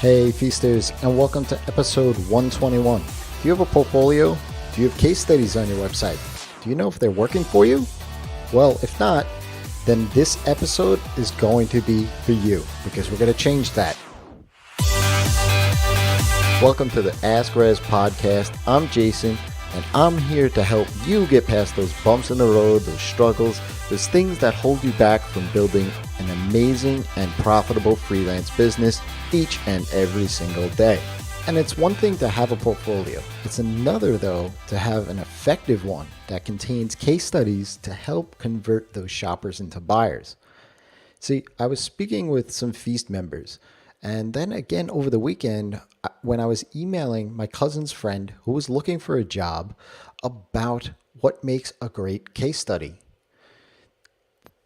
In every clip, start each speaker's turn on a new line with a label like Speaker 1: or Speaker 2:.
Speaker 1: Hey Feasters, and welcome to episode 121. Do you have a portfolio? Do you have case studies on your website? Do you know if they're working for you? Well, if not, then this episode is going to be for you because we're going to change that. Welcome to the Ask Rezzz podcast. I'm Jason, and I'm here to help you get past those bumps in the road, those struggles, those things that hold you back from building an amazing and profitable freelance business each and every single day. And it's one thing to have a portfolio. It's another, though, to have an effective one that contains case studies to help convert those shoppers into buyers. See, I was speaking with some Feast members, and then again over the weekend when I was emailing my cousin's friend who was looking for a job about what makes a great case study.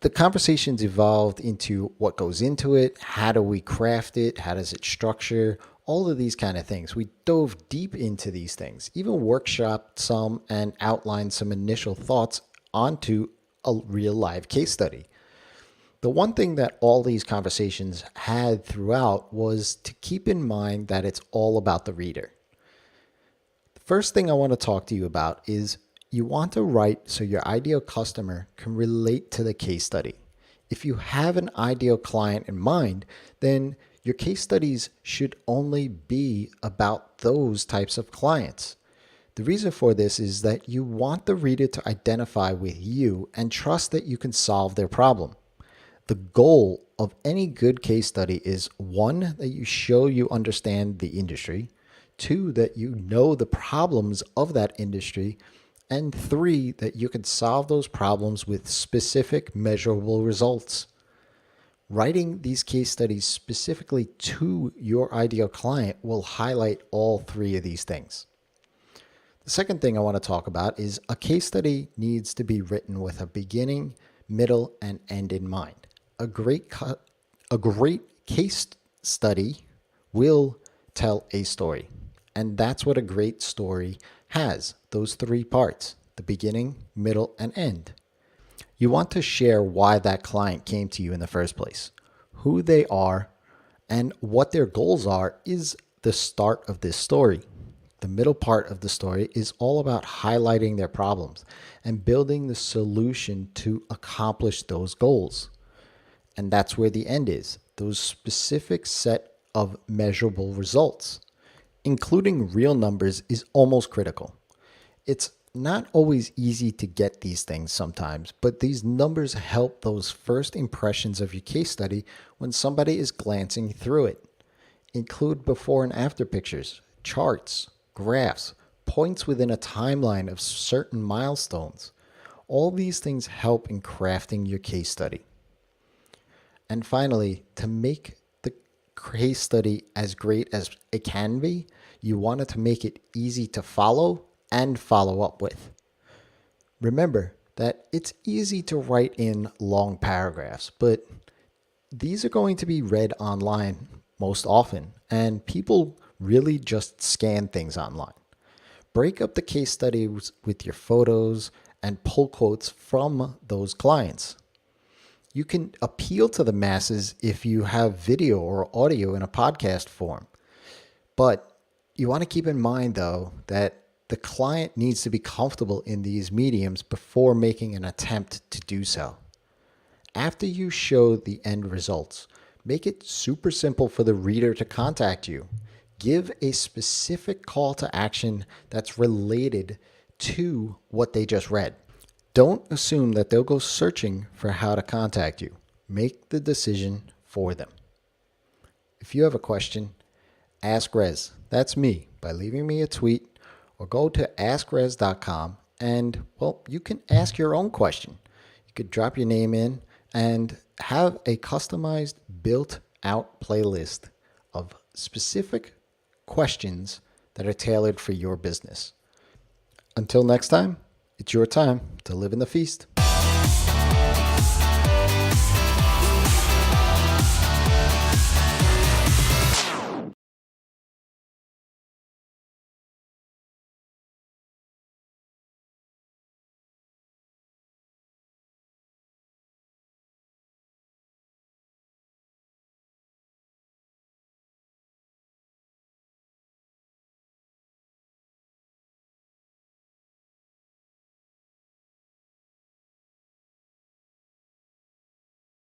Speaker 1: The conversations evolved into what goes into it, how do we craft it, how does it structure, all of these kind of things. We dove deep into these things, even workshopped some and outlined some initial thoughts onto a real live case study. The one thing that all these conversations had throughout was to keep in mind that it's all about the reader. The first thing I want to talk to you about is you want to write so your ideal customer can relate to the case study. If you have an ideal client in mind, then your case studies should only be about those types of clients. The reason for this is that you want the reader to identify with you and trust that you can solve their problem. The goal of any good case study is 1, that you show you understand the industry, 2, that you know the problems of that industry, and 3, that you can solve those problems with specific measurable results. Writing these case studies specifically to your ideal client will highlight all 3 of these things. The second thing I want to talk about is a case study needs to be written with a beginning, middle, and end in mind. A great case study will tell a story, and that's what a great story has, those 3 parts, the beginning, middle, and end. You want to share why that client came to you in the first place, who they are, and what their goals are is the start of this story. The middle part of the story is all about highlighting their problems and building the solution to accomplish those goals. And that's where the end is, those specific set of measurable results. Including real numbers is almost critical. It's not always easy to get these things sometimes, but these numbers help those first impressions of your case study when somebody is glancing through it. Include before and after pictures, charts, graphs, points within a timeline of certain milestones. All these things help in crafting your case study. And finally, to make the case study as great as it can be, you want it to make it easy to follow and follow up with. Remember that it's easy to write in long paragraphs, but these are going to be read online most often, and people really just scan things online. Break up the case studies with your photos and pull quotes from those clients. You can appeal to the masses if you have video or audio in a podcast form. But you want to keep in mind, though, that the client needs to be comfortable in these mediums before making an attempt to do so. After you show the end results, make it super simple for the reader to contact you. Give a specific call to action that's related to what they just read. Don't assume that they'll go searching for how to contact you. Make the decision for them. If you have a question, ask Rezzz. That's me, by leaving me a tweet or go to askrezzz.com and, well, you can ask your own question. You could drop your name in and have a customized, built-out playlist of specific questions that are tailored for your business. Until next time, it's your time to live in the feast.